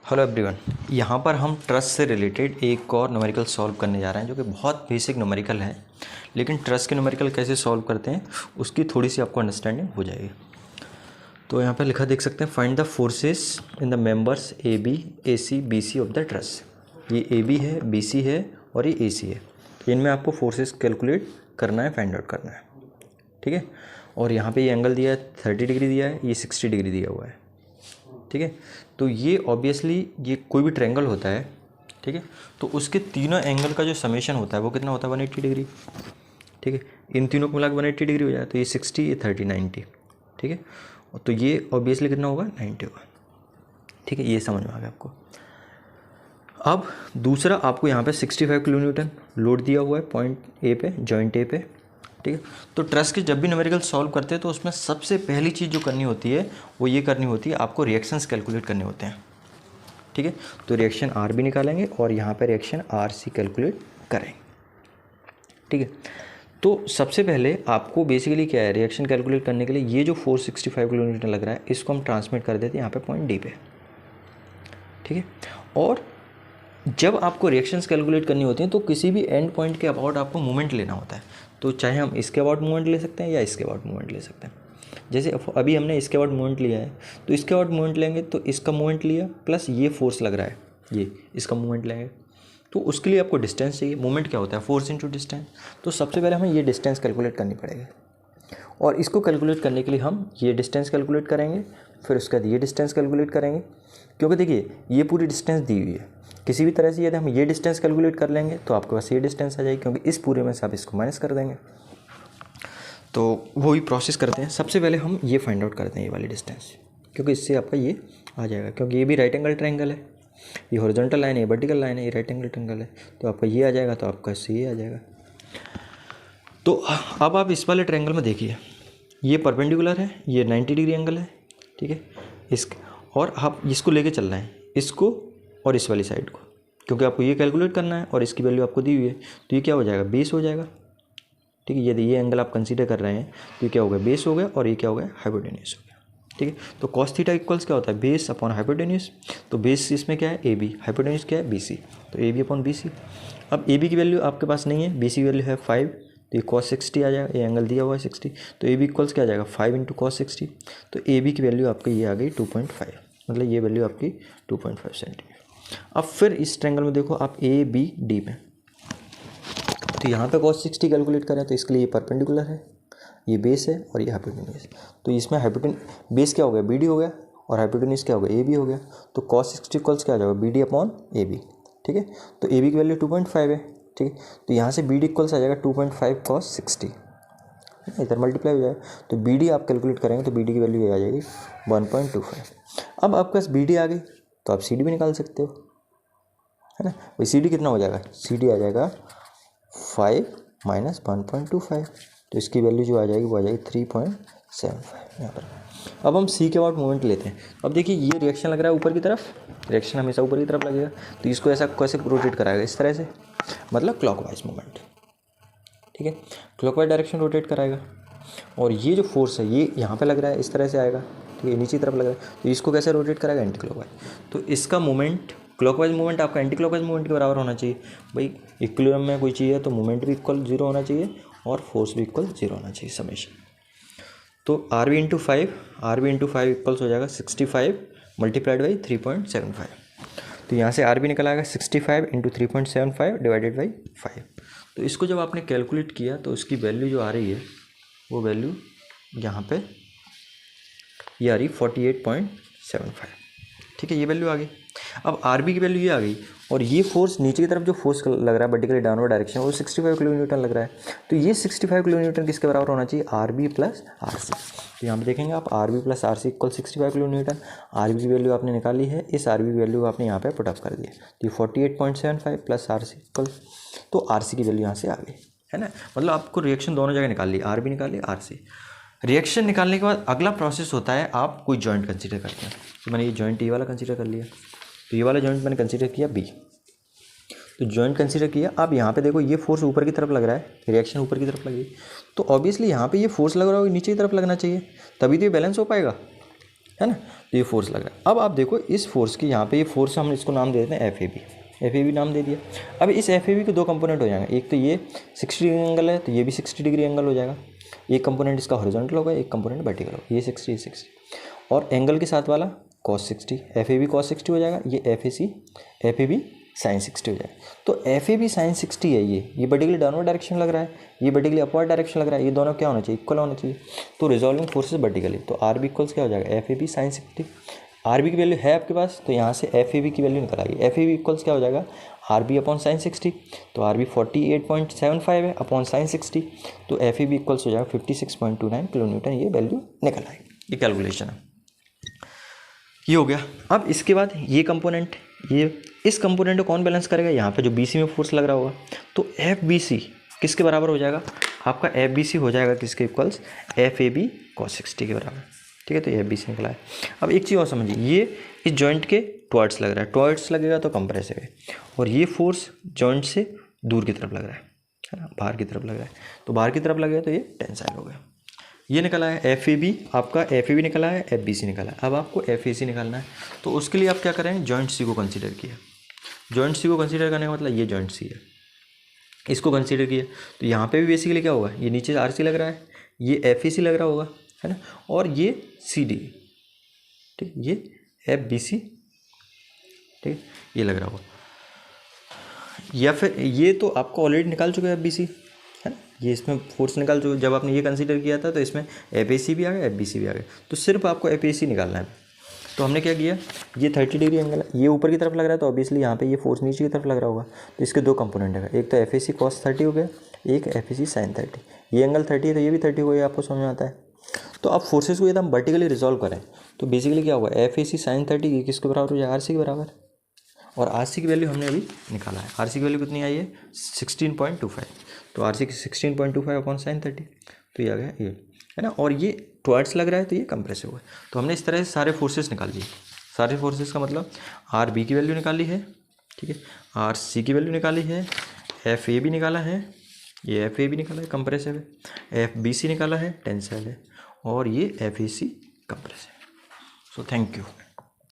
Hello everyone, यहाँ पर हम ट्रस्ट से रिलेटेड एक और न्यूमेरिकल सॉल्व करने जा रहे हैं जो कि बहुत बेसिक न्यूमेरिकल है। लेकिन ट्रस्ट के न्यूमेरिकल कैसे सॉल्व करते हैं उसकी थोड़ी सी आपको अंडरस्टैंडिंग हो जाएगी। तो यहाँ पर लिखा देख सकते हैं, find the forces in the members A B A C B C of the trust. ये ए बी है, बी सी है और ये ए सी है। तो इनमें आपको फोर्सेस कैलकुलेट करना है, फाइंड आउट करना है, ठीक है। और यहाँ पे ये एंगल दिया है 30 डिग्री दिया है, ये 60 डिग्री दिया हुआ है, ठीक है। तो ये ऑब्वियसली ये कोई भी ट्रायंगल होता है, ठीक है, तो उसके तीनों एंगल का जो समेशन होता है वो कितना होता है 180 डिग्री, ठीक है। इन तीनों को मिला के 180 डिग्री हो जाए तो ये 60, ये 30, 90, ठीक है। तो ये ऑब्वियसली कितना होगा 90 होगा, ठीक है। ये समझ में आ गया आपको। अब दूसरा, आपको यहाँ पे 65 किलो न्यूटन लोड दिया हुआ है पॉइंट ए पे, जॉइंट ए पे, ठीक है। तो ट्रस्ट के जब भी न्यूमेरिकल सॉल्व करते हैं तो उसमें सबसे पहली चीज़ जो करनी होती है वो ये करनी होती है, आपको रिएक्शंस कैलकुलेट करने होते हैं, ठीक है। तो रिएक्शन आर बी निकालेंगे और यहाँ पर रिएक्शन आर सी कैलकुलेट करेंगे, ठीक है। तो सबसे पहले आपको बेसिकली क्या है, रिएक्शन कैलकुलेट करने के लिए ये जो 465 किलो न्यूटन लग रहा है इसको हम ट्रांसमिट कर देते हैं यहाँ पे पॉइंट डी पे, ठीक है। और जब आपको रिएक्शंस कैलकुलेट करनी होती हैं तो किसी भी एंड पॉइंट के अबाउट आपको मूवमेंट लेना होता है। तो चाहे हम इसके अबाउट मूवमेंट ले सकते हैं या इसके अबाउट मूवमेंट ले सकते हैं। जैसे अभी हमने इसके अबाउट मूवमेंट लिया है तो इसके अबाउट मूवमेंट लेंगे तो इसका मूवमेंट लिया प्लस ये फोर्स लग रहा है, ये इसका मूवमेंट लेंगे तो उसके लिए आपको डिस्टेंस चाहिए। मूवमेंट क्या होता है, फोर्स इंटू डिस्टेंस। तो सबसे पहले हमें ये डिस्टेंस कैलकुलेट करनी पड़ेगी और इसको कैलकुलेट करने के लिए हम ये डिस्टेंस कैलकुलेट करेंगे, फिर उसके बाद ये डिस्टेंस कैलकुलेट करेंगे। क्योंकि देखिए ये पूरी डिस्टेंस दी हुई है, किसी भी तरह से यदि हम ये डिस्टेंस कैलकुलेट कर लेंगे तो आपके पास ये डिस्टेंस आ जाएगी, क्योंकि इस पूरे में से आप इसको माइनस कर देंगे। तो वही प्रोसेस करते हैं। सबसे पहले हम ये फाइंड आउट करते हैं ये वाली डिस्टेंस, क्योंकि इससे आपका ये आ जाएगा, क्योंकि ये भी राइट एंगल ट्रायंगल है, ये हॉरिजॉन्टल लाइन है, ये वर्टिकल लाइन है, ये राइट एंगल ट्रायंगल है। तो आपका ये आ जाएगा तो आपका इससे ये आ जाएगा। तो अब आप इस वाले ट्रायंगल में देखिए, ये परपेंडिकुलर है, ये 90 डिग्री एंगल है, ठीक है। और आप इसको लेके चल रहे हैं, इसको और इस वाली साइड को, क्योंकि आपको ये कैलकुलेट करना है और इसकी वैल्यू आपको दी हुई है। तो ये क्या हो जाएगा, बेस हो जाएगा, ठीक है। यदि ये एंगल आप कंसीडर कर रहे हैं तो ये क्या हो गया, बेस हो गया, और ये क्या हो गया, हाइपोटेन्यूस हो गया, ठीक है। तो कॉस थीटा इक्वल्स क्या होता है, बेस अपॉन हाइपोटेन्यूस। तो बेस इसमें क्या है, ए बी, हाइपोटेन्यूस क्या है, बी सी। तो A B upon B C. अब ए बी की वैल्यू आपके पास नहीं है, बी सी की वैल्यू है 5, तो ये cos 60 आ जाएगा, ये एंगल दिया हुआ है 60। तो ए बी इक्वल्स क्या आ जाएगा, 5 इंटू cos 60। तो ए बी की वैल्यू आपकी ये आ गई 2.5, मतलब ये वैल्यू आपकी 2.5 सेंटीमीटर। अब फिर इस ट्रायंगल में देखो आप ए बी डी में, तो यहाँ पे cos 60 कैलकुलेट करें तो इसके लिए ये परपेंडिकुलर है, ये बेस है और ये हाइपोटेन्यूस। तो इसमें बेस क्या हो गया, बी डी हो गया, और हाइपोटेन्यूस क्या हो गया, ए बी हो गया। तो cos 60 इक्वल्स क्या आ जाएगा, B D upon A B, ठीक है। तो ए बी की वैल्यू 2.5 है, ठीक है। तो यहाँ से बी डी इक्वल्स आ जाएगा 2.5 cos 60, इधर मल्टीप्लाई हो जाएगा। तो बी डी आप कैलकुलेट करेंगे तो बी डी की वैल्यू ये आ जाएगी 1.25। अब आपके पास बी डी आ गई तो आप सी डी भी निकाल सकते हो, है ना। वही सी डी कितना हो जाएगा, सी डी आ जाएगा 5 माइनस 1.25। तो इसकी वैल्यू जो आ जाएगी वो आ जाएगी 3.75 यहाँ पर। अब हम सी के अबाउट मूवमेंट लेते हैं। अब देखिए ये रिएक्शन लग रहा है ऊपर की तरफ, रिएक्शन हमेशा ऊपर की तरफ लगेगा, तो इसको ऐसा कैसे रोटेट कराएगा, इस तरह से, मतलब क्लॉकवाइज मूवमेंट, ठीक है। क्लॉकवाइज डायरेक्शन रोटेट कराएगा। और ये जो फोर्स है ये यहाँ पे लग रहा है, इस तरह से आएगा, ठीक है, नीचे की तरफ लग रहा है, तो इसको कैसे रोटेट कराएगा, एंटी क्लॉकवाइज। तो इसका मूवमेंट, क्लॉकवाइज मूवमेंट आपका एंटी क्लॉकवाइज मूवमेंट के बराबर होना चाहिए। भाई इक्विलिब्रियम में कोई चीज़ है तो मूवमेंट भी इक्वल 0 होना चाहिए और फोर्स भी इक्वल 0 होना चाहिए समेशन। तो आर बी इंटू 5 इक्वल्स हो जाएगा 65 मल्टीप्लाइड बाई 3.75। तो यहाँ से आर बी निकल आएगा 65 इंटू 3.75 डिवाइडेड बाई 5। तो इसको जब आपने कैलकुलेट किया तो उसकी वैल्यू जो आ रही है वो वैल्यू यहाँ पे ये आ रही 48.75, ठीक है, ये वैल्यू आ गई। अब आर बी की वैल्यू ये आ गई, और ये फोर्स नीचे की तरफ जो फोर्स लग रहा है वर्टिकली डाउनवर्ड डायरेक्शन, वो 65 किलो न्यूटन लग रहा है। तो ये 65 किलो न्यूटन किसके बराबर होना चाहिए, R B plus R C. तो यहाँ पे देखेंगे आप R B plus R C equal 65 kilo newton. R B की वैल्यू आपने निकाली है, इस आर बी की वैल्यू आपने यहाँ पे पुटअप कर दिया, तो ये 48.75 प्लस आर सी इक्वल, तो आर सी की वैल्यू यहाँ से आ गई, है ना। मतलब आपको रिएक्शन दोनों जगह निकाल ली, आर बी निकाल ली, आर सी। रिएक्शन निकालने के बाद अगला प्रोसेस होता है, आप कोई जॉइंट कंसीडर करते हैं। तो मैंने ये जॉइंट ये वाला कंसीडर कर लिया, तो ये वाला जॉइंट मैंने कंसीडर किया बी। तो जॉइंट कंसीडर किया। अब यहाँ पे देखो ये फोर्स ऊपर की तरफ लग रहा है, रिएक्शन ऊपर की तरफ लगी, तो ऑब्वियसली यहाँ पे ये फोर्स लग रहा होगा नीचे की तरफ लगना चाहिए, तभी तो ये बैलेंस हो पाएगा, है ना। तो ये फोर्स लग रहा है। अब आप देखो इस फोर्स की यहाँ पे, ये फोर्स हम इसको नाम दे देते हैं एफ ए बी नाम दे दिया। अब इस एफ ए बी के दो कंपोनेंट हो जाएंगे, एक तो ये 60 डिग्री एंगल है तो ये भी 60 डिग्री एंगल हो जाएगा। एक कंपोनेंट इसका हॉरिजॉन्टल होगा, एक कंपोनेंट वर्टिकल होगा, ये 60 और एंगल के साथ वाला cos 60, F A B cos 60 हो जाएगा, ये एफ ए बी sin 60 हो जाएगा। तो एफ ए बी sin 60 है, ये वर्टिकली डाउनवर्ड डायरेक्शन लग रहा है, ये वर्टिकली अपवर्ड डायरेक्शन लग रहा है, ये दोनों क्या होना चाहिए, इक्वल होना चाहिए। तो रिजॉल्विंग फोर्सेस वर्टिकली, तो आर बी इक्वल्स क्या हो जाएगा, F A B sin 60। R B की वैल्यू है आपके पास, तो यहाँ से एफ ए बी की वैल्यू निकल आएगी। एफ ए बी इक्वल्स क्या हो जाएगा, आर बी अपॉन sin 60, तो आर बी 48.75 है अपॉन sin 60, तो एफ ए बी इक्वल्स हो जाएगा 56.29 किलो न्यूटन, ये वैल्यू निकल आएगी। ये कैलकुलेशन है, ये हो गया। अब इसके बाद ये कंपोनेंट, ये इस कंपोनेंट को कौन बैलेंस करेगा, यहाँ पे जो बी सी में फोर्स लग रहा होगा, तो एफ बी सी किसके बराबर हो जाएगा, आपका एफ बी सी हो जाएगा किसके equals, F A B cos 60 के बराबर। ठीक है, तो ये एफ बी सी निकला है। अब एक चीज़ और समझिए, ये इस जॉइंट के टुवर्ड्स लग रहा है, टुवर्ड्स लगेगा तो कंप्रेसिव है, और ये फोर्स जॉइंट से दूर की तरफ लग रहा है ना, बाहर की तरफ लग रहा है, तो बाहर की तरफ लगेगा तो ये टेंसाइल हो गया। ये निकला है एफ ए बी, आपका एफ ए बी निकला है, एफ बी सी निकला है। अब आपको एफ ए सी निकालना है, तो उसके लिए आप क्या करेंगे, जॉइंट सी को कंसीडर किया। जॉइंट सी को कंसीडर करने का मतलब ये जॉइंट सी है, इसको कंसीडर किया, तो यहाँ पे भी बेसिकली क्या होगा, ये नीचे आर सी लग रहा है, ये एफ ए सी लग रहा होगा, है ना, और ये सी डी, ठीक, ये एफ बी सी, ठीक, ये लग रहा होगा। या फिर ये तो आपको ऑलरेडी निकाल चुके हैं एफ बी सी, है ना, ये इसमें फोर्स निकाल चुके, जब आपने ये कंसीडर किया था तो इसमें एफ ए सी भी आ गया, एफ बी सी भी आ गया, तो सिर्फ आपको एफ ए सी निकालना है। तो हमने क्या किया, ये 30 डिग्री एंगल है, ये ऊपर की तरफ लग रहा है, तो ऑब्वियसली यहाँ पे ये फोर्स नीचे की तरफ लग रहा होगा, तो इसके दो कंपोनेंट है, एक तो एफ ए सी cos 30 हो गया, एक एफ ए सी sin 30। ये एंगल 30 है तो ये भी 30 हो गया, आपको समझ में आता है। तो अब फोर्सेस को यदि हम वर्टिकली रिजॉल्व करें तो बेसिकली क्या होगा, एफ ए सी sin 30 ये किसके बराबर हो जाएगा, आर सी के बराबर, और आर सी की वैल्यू हमने अभी निकाला है। आर सी की वैल्यू कितनी आई है, 16.25, तो आर सी की 16.25 अपॉन sin 30, तो ये आ गया ये, है ना, और ये टुवर्ड्स लग रहा है तो ये कंप्रेसिव है। तो हमने इस तरह से सारे फोर्सेस निकाल लिए, सारे फोर्सेस का मतलब आर बी की वैल्यू निकाली है, ठीक है, आर सी की वैल्यू निकाली है, एफ ए भी निकाला है, ये एफ ए भी निकाला है कंप्रेसिव है, एफ बी सी निकाला है टेंसाइल है, और ये एफ ए सी कंप्रेसिव है। So thank you.